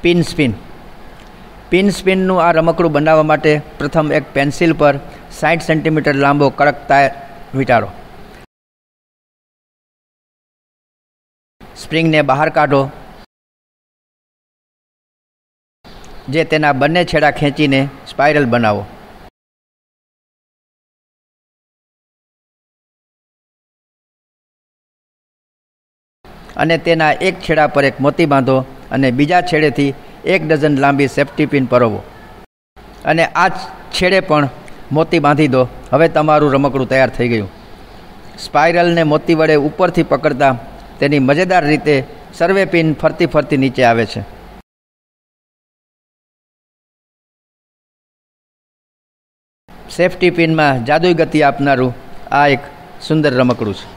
Pin spin. Pin સ્પિનનું આ રમકડું બનાવવા માટે પ્રથમ એક પેન્સિલ પર 60 સેન્ટીમીટર લાંબો કડક તાર વીંટાળો. સ્પ્રિંગને બહાર કાઢો, જે તેના બંને છેડા ખેંચીને સ્પાઇરલ બનાવો. અને તેના એક છેડા પર એક મોતી બાંધો અને બીજા છેડેથી 1 ડઝન લાંબી સેફ્ટી પિન પરોવો અને આ છેડે પણ મોતી બાંધી દો. હવે તમારું રમકડું તૈયાર થઈ ગયું. સ્પાઇરલને મોતી વડે ઉપરથી પકડતા તેની મજેદાર રીતે સર્વે પિન ફરતી ફરતી નીચે આવે છે. સેફ્ટી પિનમાં જાદુઈ ગતિ આપનારું આ એક સુંદર રમકડું છે.